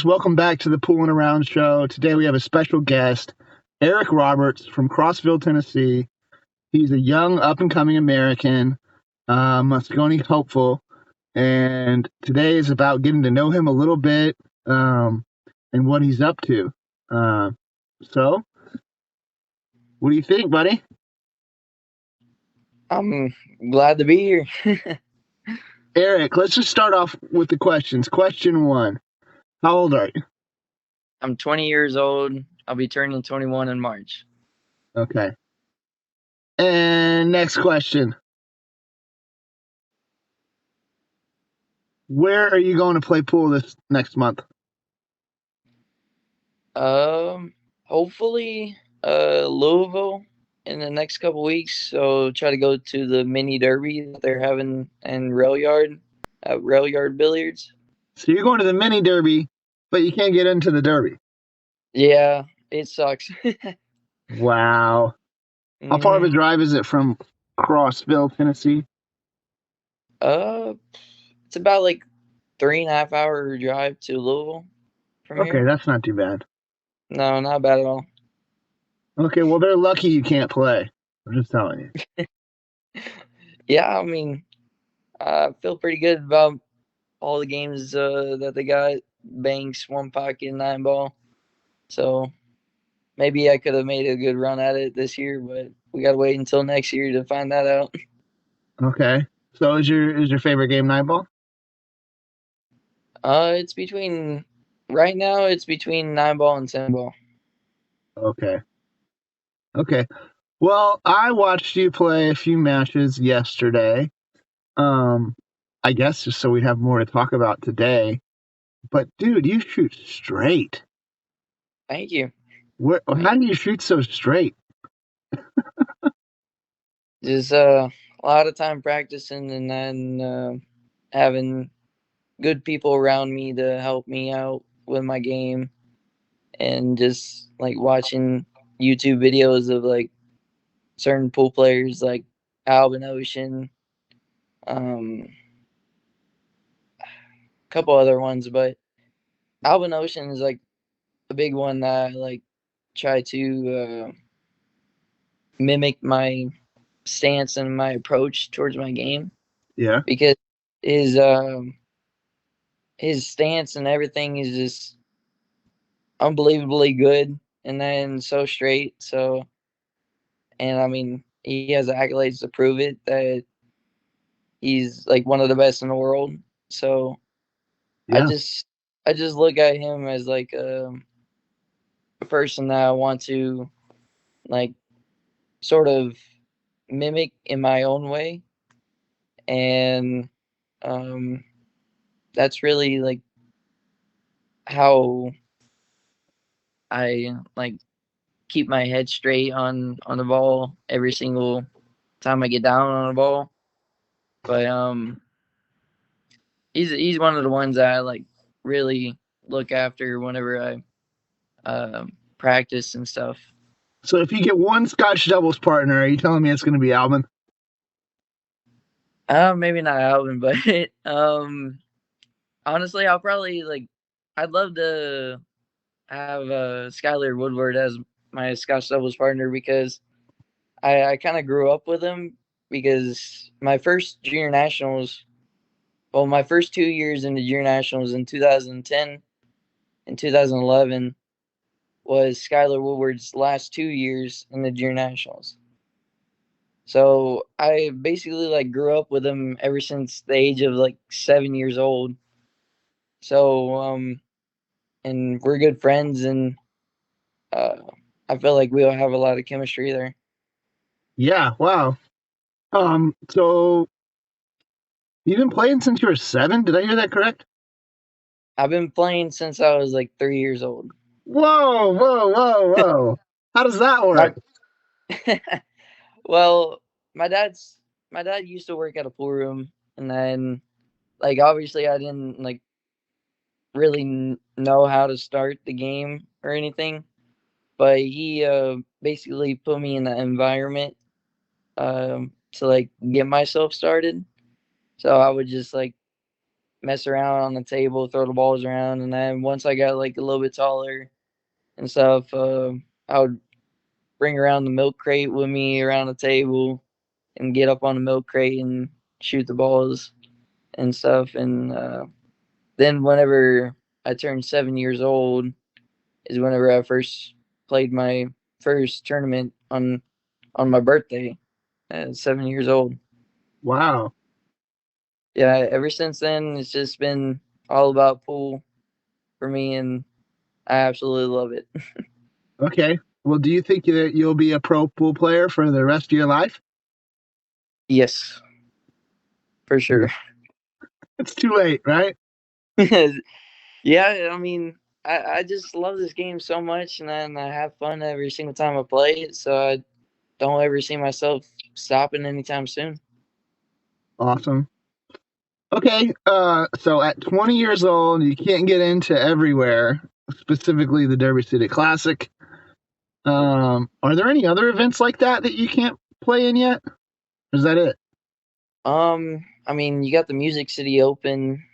guys. Welcome back to the Poolin' Around show. Today we have a special guest, Eric Roberts from Crossville, Tennessee. He's a young, up-and-coming American, Moscone hopeful, and today is about getting to know him a little bit and what he's up to. So, what do you think, buddy? I'm glad to be here. Eric, let's just start off with the questions. Question one, how old are you? I'm 20 years old. I'll be turning 21 in March. Okay. And next question. Where are you going to play pool this next month? Hopefully, Louisville in the next couple weeks. So try to go to the mini derby that they're having in Rail Yard Billiards. So you're going to the mini derby, but you can't get into the derby. Yeah, it sucks. Wow. How far of a hmm drive is it from Crossville, Tennessee? Uh, it's about like 3.5 hour drive to Louisville from Okay, here. that's not too bad. No, not bad at all. Okay, well, they're lucky you can't play. I'm just telling you. Yeah, I mean, I feel pretty good about all the games that they got. Banks, one pocket, nine ball. So maybe I could have made a good run at it this year, but we gotta wait until next year to find that out. Okay. So is your favorite game nine ball? It's between right now. It's between nine ball and ten ball. Okay. Okay. Well, I watched you play a few matches yesterday. Um, I guess just so we'd have more to talk about today. But dude, you shoot straight. Thank you. How do you shoot so straight? Just a lot of time practicing and then having good people around me to help me out with my game and just like watching YouTube videos of like certain pool players like Albin Ocean, a couple other ones, but Albin Ocean is like a big one that I like try to mimic my stance and my approach towards my game Yeah. because his um his stance and everything is just unbelievably good and then so straight. So and I mean he has accolades to prove it that he's like one of the best in the world. So I Yeah. just I just look at him as like a person that I want to like sort of mimic in my own way, and um, that's really like how I like keep my head straight on the ball every single time I get down on a ball. But he's one of the ones that I like really look after whenever I practice and stuff. So if you get one Scotch doubles partner, are you telling me it's going to be Alvin? Maybe not Alvin, but honestly, I'll probably like. I'd love to have Skylar Woodward as my Scotch doubles partner because I kind of grew up with him because my first junior nationals, well, my first 2 years in the junior nationals in 2010 and 2011 was Skylar Woodward's last 2 years in the junior nationals. So I basically like grew up with him ever since the age of like 7 years old. So and we're good friends, and uh, I feel like we'll have a lot of chemistry there. Yeah. Wow. So you've been playing since you were 7? Did I hear that correct? I've been playing since I was like 3 years old. Whoa, whoa, whoa, whoa. How does that My work? well, my dad's my dad used to work at a pool room, and then like obviously I didn't like really know how to start the game or anything, but he basically put me in the environment to like get myself started. So I would just like mess around on the table, throw the balls around, and then once I got like a little bit taller and stuff, I would bring around the milk crate with me around the table and get up on the milk crate and shoot the balls and stuff. And then whenever I turned 7 years old is whenever I first played my first tournament on my birthday at 7 years old. Wow. Yeah, ever since then it's just been all about pool for me, and I absolutely love it. Okay. Well, do you think that you'll be a pro pool player for the rest of your life? Yes, for sure. It's too late, right? Yeah, I mean, I just love this game so much, and then I have fun every single time I play it. So I don't ever see myself stopping anytime soon. Awesome. Okay. So at 20 years old, you can't get into everywhere, specifically the Derby City Classic. Are there any other events like that you can't play in yet? Or is that it? I mean, you got the Music City Open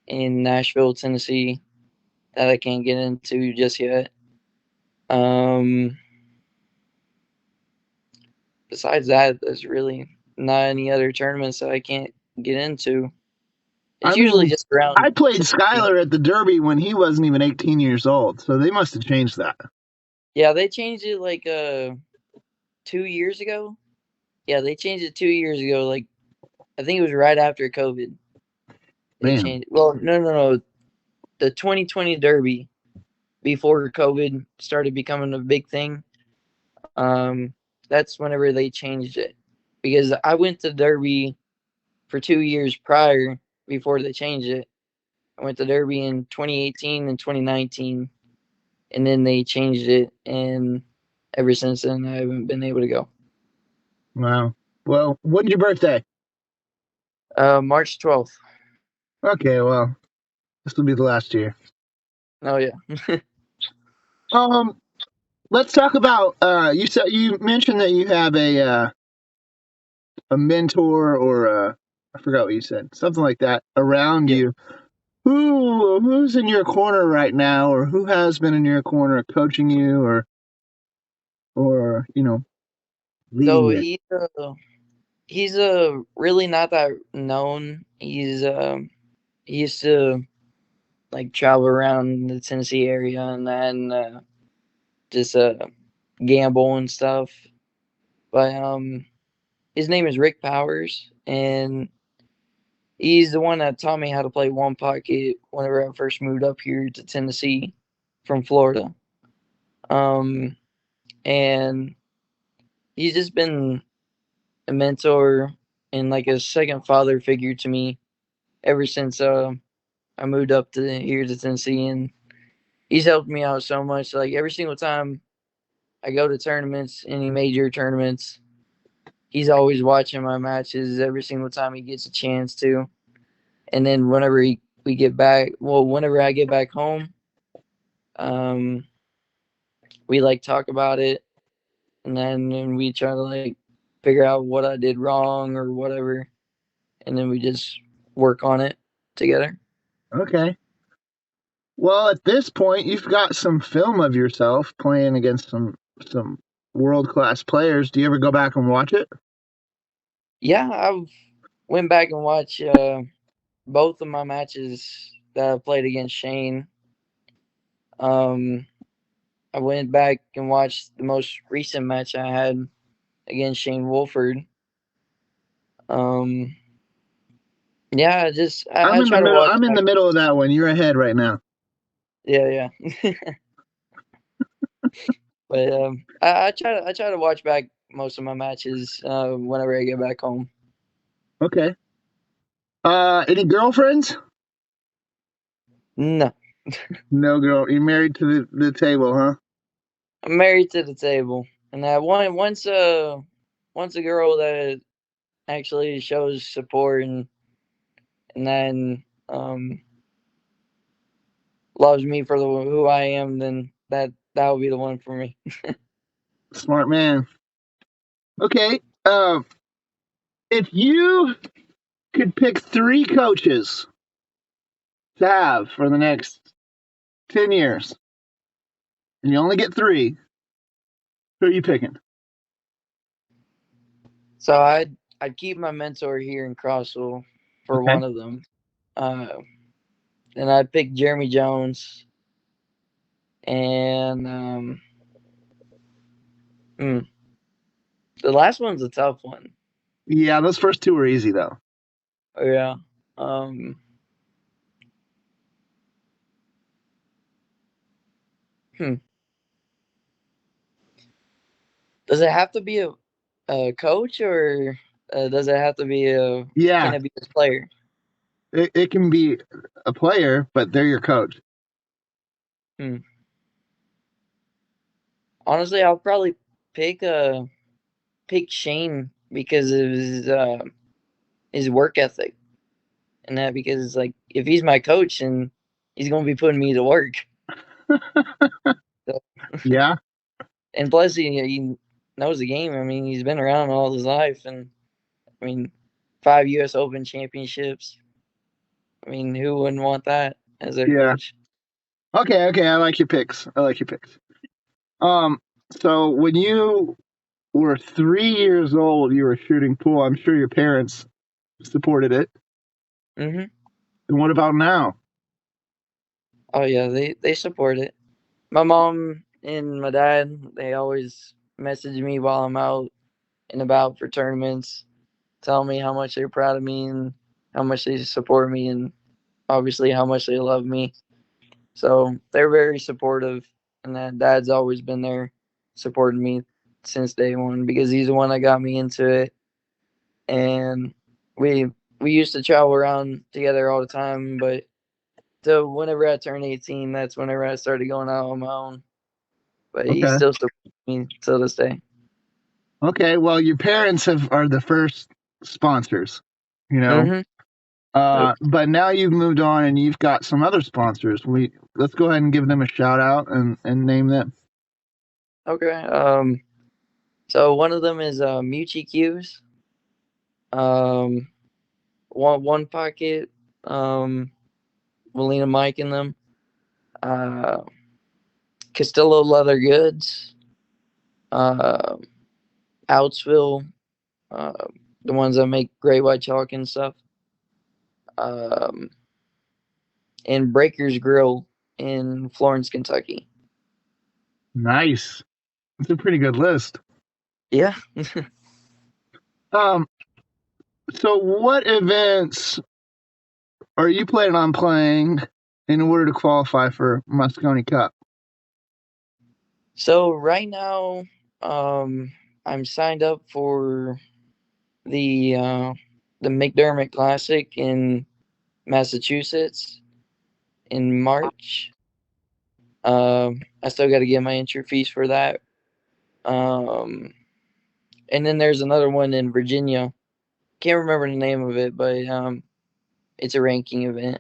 in Nashville, Tennessee, that I can't get into just yet. Um, Besides that, there's really not any other tournaments that I can't get into. I It's usually mean, just around I played Tennessee. Skylar at the Derby when he wasn't even 18 years old, so they must have changed that. Yeah, they changed it like 2 years ago. Yeah, they changed it 2 years ago. Like I think it was right after COVID. They Man, changed. Well, no. The 2020 Derby before COVID started becoming a big thing. Um, that's whenever they changed it because I went to Derby for 2 years prior before they changed it. I went to Derby in 2018 and 2019, and then they changed it, and ever since then I haven't been able to go. wow. Well, when's your birthday? March 12th. Okay, well, this will be the last year. Oh yeah. Um, let's talk about. You mentioned that you have a mentor or I forgot what you said, something like that around Yeah. you. Who's in your corner right now, or who has been in your corner coaching you, or leading So you? he's really not that known. He used to like travel around the Tennessee area and then just gamble and stuff. But his name is Rick Powers, and he's the one that taught me how to play one pocket whenever I first moved up here to Tennessee from Florida. Um, and he's just been a mentor and like a second father figure to me ever since I moved up to here to Tennessee, and he's helped me out so much. Like every single time I go to tournaments, any major tournaments, he's always watching my matches every single time he gets a chance to. And then we get back, well, whenever I get back home, um, we like talk about it, and then we try to like figure out what I did wrong or whatever, and then we just work on it together. Okay. Well, at this point, you've got some film of yourself playing against some world class players. Do you ever go back and watch it? Yeah, I've went back and watched both of my matches that I played against Shane. Um, I went back and watched the most recent match I had against Shane Wolford. Um, yeah, I try to watch I'm in back. the middle of that one. You're ahead right now. Yeah, yeah. But I try to watch back most of my matches whenever I get back home. Okay. Any girlfriends? No, No girl. You're married to the table, huh? I'm married to the table, and I once a girl that actually shows support and then loves me for who I am, then that would be the one for me. Smart man. Okay. If you could pick three coaches to have for the next 10 years, and you only get three, who are you picking? So I'd keep my mentor here in Crossville for Okay. one of them. Uh, and I'd pick Jeremy Jones. And hmm, the last one's a tough one. Yeah, those first two were easy, though. Yeah. Um, hmm. Does it have to be a coach, or does it have to be can Yeah, it be a player? it can be a player, but they're your coach. Hmm. Honestly, I'll probably pick pick Shane because of his work ethic and that, because like if he's my coach and he's gonna be putting me to work. So, Yeah, and plus he knows the game. I mean, he's been around all his life, and I mean, 5 U.S. Open championships. I mean, who wouldn't want that as their yeah. coach? Okay, okay. I like your picks. I like your picks. Um, so when you were 3 years old, you were shooting pool. I'm sure your parents supported it. Hmm. And what about now? Oh yeah, they support it. My mom and my dad, they always message me while I'm out and about for tournaments, tell me how much they're proud of me and how much they support me, and obviously how much they love me. So they're very supportive, and that dad's always been there supporting me since day one because he's the one that got me into it. And we we used to travel around together all the time, but so whenever I turned 18, that's whenever I started going out on my own. But he Okay. still supports me till this day. Okay. Well, your parents are the first sponsors, you know. Mm-hmm. Yep. But now you've moved on and you've got some other sponsors. Let's go ahead and give them a shout out and name them. Okay. So one of them is Mucci Q's. Um, one pocket. Um, Molina Mike in them. Uh, Castillo Leather Goods. Uh, Outsville. Uh, the ones that make gray white chalk and stuff. Um, and Breaker's Grill in Florence, Kentucky. Nice. It's a pretty good list. Yeah. Um, so what events are you planning on playing in order to qualify for Moscone Cup? So right now, I'm signed up for the uh, the McDermott Classic in Massachusetts in March. I still got to get my entry fees for that. Um, and then there's another one in Virginia. Can't remember the name of it, but it's a ranking event.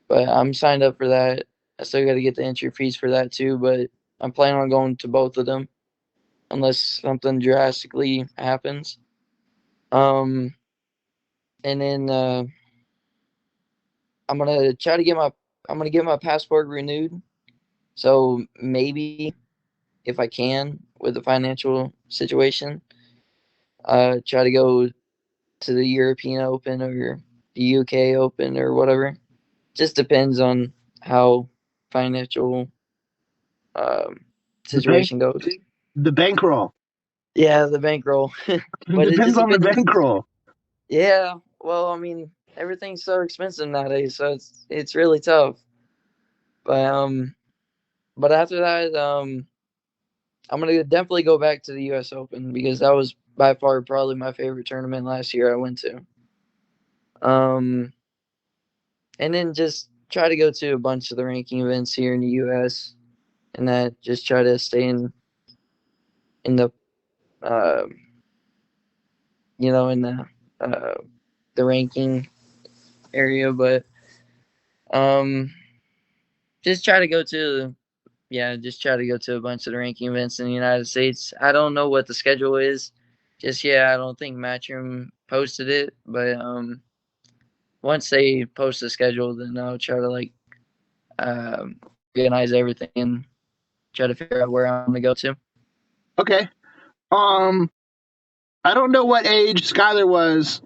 But I'm signed up for that. I still got to get the entry fees for that too. But I'm planning on going to both of them unless something drastically happens. Um, and then I'm gonna try to get my I'm gonna get my passport renewed. So maybe if I can with the financial situation, try to go to the European Open or the UK Open or whatever. Just depends on how financial um, The bank, situation goes. the bankroll. Yeah, the bankroll, It but it depends just on the depends. bankroll. Yeah, well, I mean, everything's so expensive nowadays, so it's really tough. But but after that, I'm gonna definitely go back to the U.S. Open because that was by far probably my favorite tournament last year I went to. Um, and then just try to go to a bunch of the ranking events here in the U.S. and that just try to stay in the uh, in uh, the ranking area, but um, just try to go to just try to go to a bunch of the ranking events in the United States. I don't know what the schedule is just yet. I don't think Matchroom posted it, but once they post the schedule, then I'll try to like organize everything and try to figure out where I'm gonna go to. Okay. Um, I don't know what age Skyler was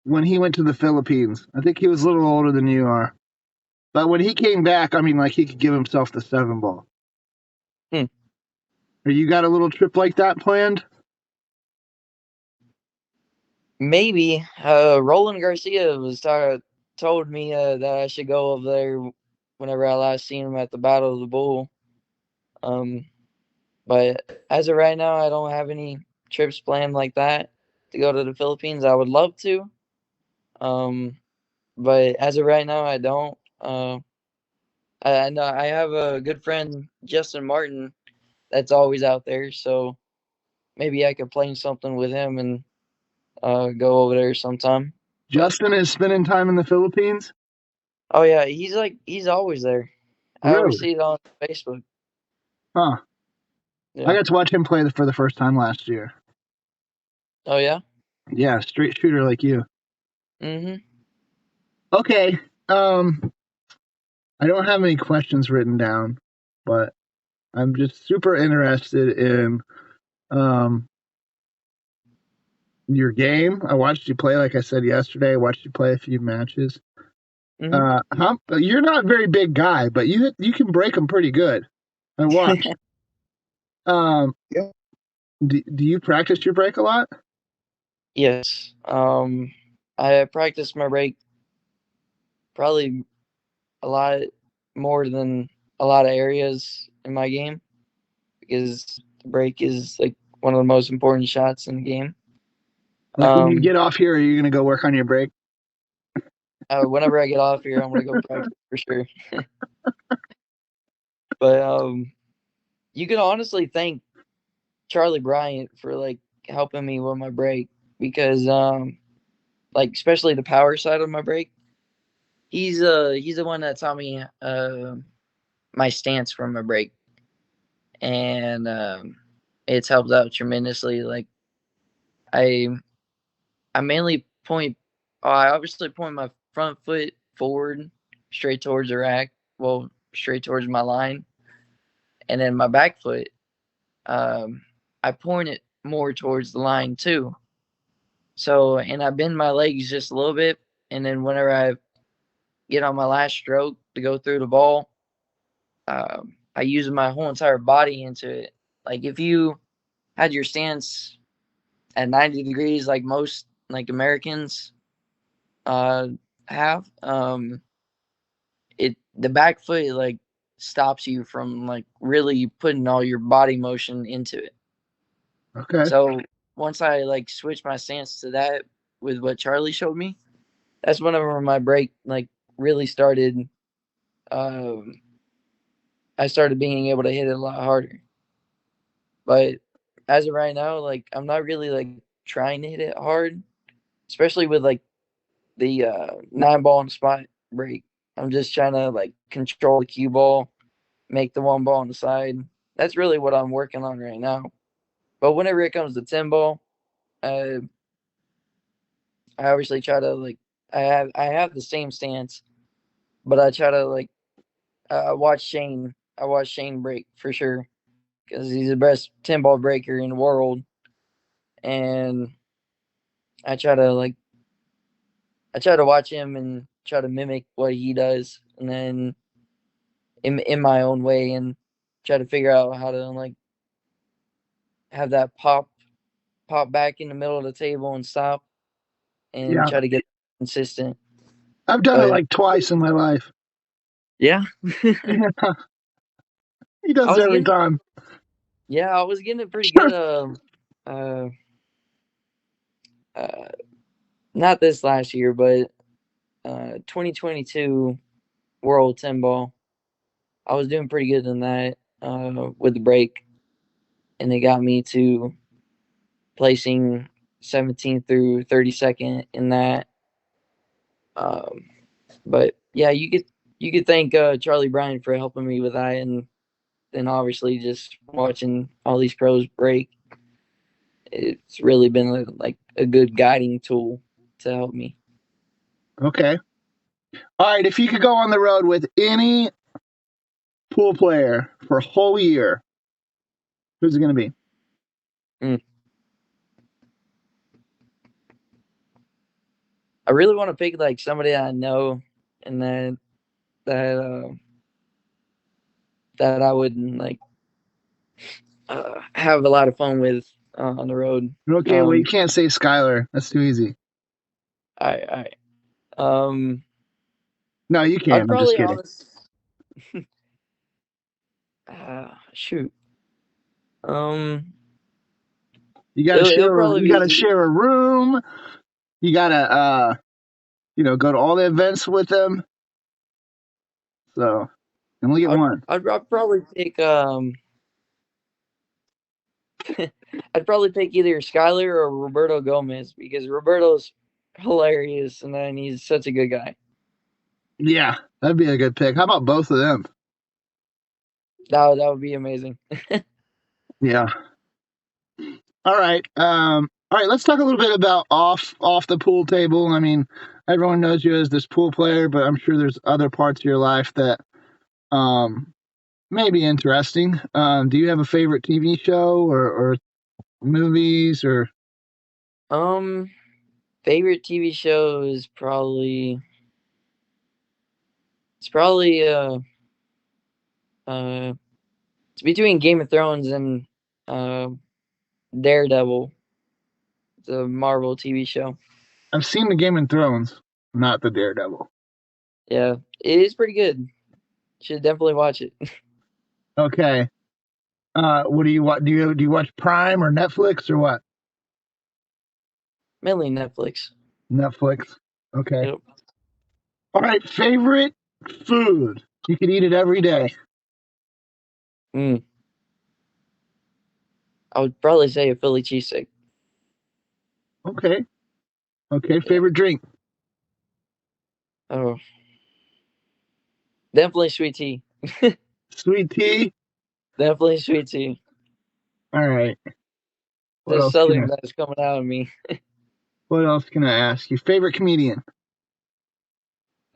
when he went to the Philippines. I think he was a little older than you are. But when he came back, I mean, like he could give himself the seven ball. Hmm. Or you got a little trip like that planned? Maybe Roland Garcia told me that I should go over there whenever I last seen him at the Battle of the Bull. Um, but as of right now, I don't have any trips planned like that to go to the Philippines. I would love to, um, but as of right now, I don't. I know I have a good friend, Justin Martin, that's always out there, so maybe I could plan something with him and go over there sometime. But Justin is spending time in the Philippines? oh yeah, he's always there. I always Really? see it on Facebook. Huh. I Yeah. got to watch him play for the first time last year. Oh yeah. Yeah, straight shooter like you. Mhm. Okay. I don't have any questions written down, but I'm just super interested in um your game. I watched you play, like I said yesterday. I watched you play a few matches. Mhm. You're not a very big guy, but you can break them pretty good. I watched. Um, do you practice your break a lot? Yes. I practice my break probably a lot more than a lot of areas in my game because the break is like one of the most important shots in the game. Like when you Um, get off here, are you gonna go work on your break? whenever I get off here, I'm gonna go practice for sure. But you can honestly thank Charlie Bryant for like helping me with my break because like especially the power side of my break. He's the one that taught me my stance from my break, and it's helped out tremendously. Like I I mainly point. I obviously point my front foot forward, straight towards the rack. Well, straight towards my line, and then my back foot. Um, I point it more towards the line too. So, and I bend my legs just a little bit, and then whenever I get on my last stroke to go through the ball, I use my whole entire body into it. Like if you had your stance at 90 degrees, like most like Americans uh, have, it the back foot like stops you from like really putting all your body motion into it. Okay. So once I like switch my stance to that with what Charlie showed me, that's whenever my break like really started. Um, I started being able to hit it a lot harder. But as of right now, like I'm not really like trying to hit it hard, especially with like the 9 ball and spot break. I'm just trying to like control the cue ball, make the 1 ball on the side. That's really what I'm working on right now. But whenever it comes to 10 ball, uh, I obviously try to like I have the same stance, but I try to like watch Shane. I watch Shane break for sure because he's the best 10 ball breaker in the world, and I try to like I try to watch him and try to mimic what he does, and then in my own way, and try to figure out how to like have that pop back in the middle of the table and stop, and Yeah, try to get consistent. I've done it But like twice in my life. yeah, Yeah, he I does it was every getting time. yeah I was getting it pretty good. Uh, uh, not this last year, but 2022 World 10 ball. I was doing pretty good in that with the break, and it got me to placing 17th through 32nd in that. Um, but yeah, you could thank Charlie Bryan for helping me with that, and then obviously just watching all these pros break. It's really been like a good guiding tool to help me. Okay. All right, if you could go on the road with any pool player for a whole year, who's it going to be? I really want to pick like somebody I know and that that I would like have a lot of fun with on the road. Okay, well, you can't say Skylar. That's too easy. I No, you I'd can. I'm just probably kidding. shoot. Um, You got to it'll share. probably You got to be. share a room. You got to, go to all the events with them. So, only get one. I'd probably pick I'd probably pick either Skyler or Roberto Gomez because Roberto's hilarious and then he's such a good guy. Yeah, that'd be a good pick. How about both of them? That would be amazing. Yeah. All right. All right. Let's talk a little bit about off the pool table. I mean, everyone knows you as this pool player, but I'm sure there's other parts of your life that may be interesting. Do you have a favorite TV show or movies or? Favorite TV show is probably uh it's between Game of Thrones and uh Daredevil, the Marvel TV show. I've seen the Game of Thrones, not the Daredevil. Yeah, it is pretty good. Should definitely watch it. Okay. What do you watch? Do you watch Prime or Netflix or what? Mainly Netflix. Netflix. Okay. Yep. All right. Favorite food? You could eat it every day. Mm. I would probably say a Philly cheesesteak. Okay. Okay. Yeah. Favorite drink? Oh, definitely sweet tea. Sweet tea. Definitely sweet tea. All right. What The else can southern I? that's coming out of me. What else can I ask you? Favorite comedian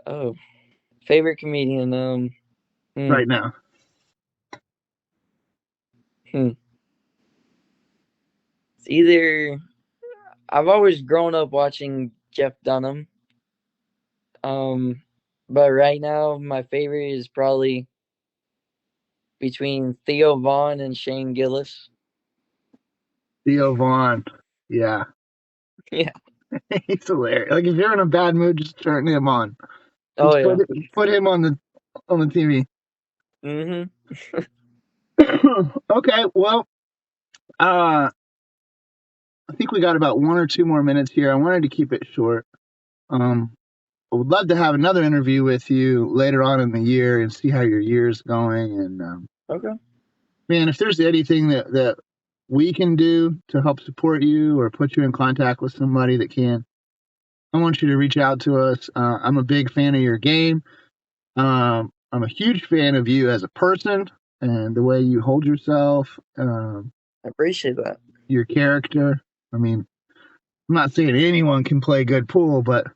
Oh, favorite comedian. Hmm, right now? hmm. It's either I've always grown up watching Jeff Dunham. Um, but right now my favorite is probably between Theo Vaughn and Shane Gillis. Theo Vaughn. Yeah, Yeah. he's hilarious. Like if you're in a bad mood, just turn him on. Oh Just yeah. put him on the TV. Mhm. Okay. Well, uh, I think we got about 1 or 2 more minutes here. I wanted to keep it short. Um, I would love to have another interview with you later on in the year and see how your year's going. And Okay. man, if there's anything that we can do to help support you or put you in contact with somebody that can, I want you to reach out to us. I'm a big fan of your game. I'm a huge fan of you as a person and the way you hold yourself, I appreciate that. your character. I mean, I'm not saying anyone can play good pool, but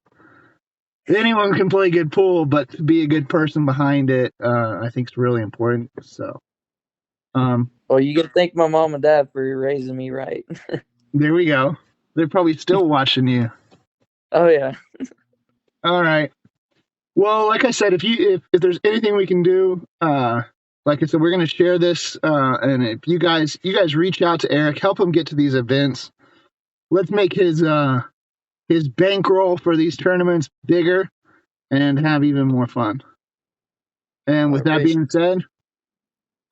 anyone can play good pool, but to be a good person behind it, I think is really important. So, Well, you can thank my mom and dad for raising me right. there we go. They're probably still watching you. Oh yeah. All right. Well, like I said, if there's anything we can do, like I said, we're gonna share this, and if you guys reach out to Eric, help him get to these events. Let's make his bankroll for these tournaments bigger and have even more fun. And I with that appreciate being said,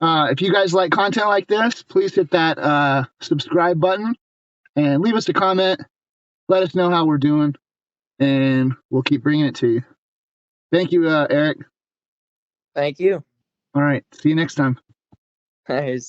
if you guys like content like this, please hit that subscribe button and leave us a comment. Let us know how we're doing, and we'll keep bringing it to you. Thank you, Eric. Thank you. All right. See you next time. All right,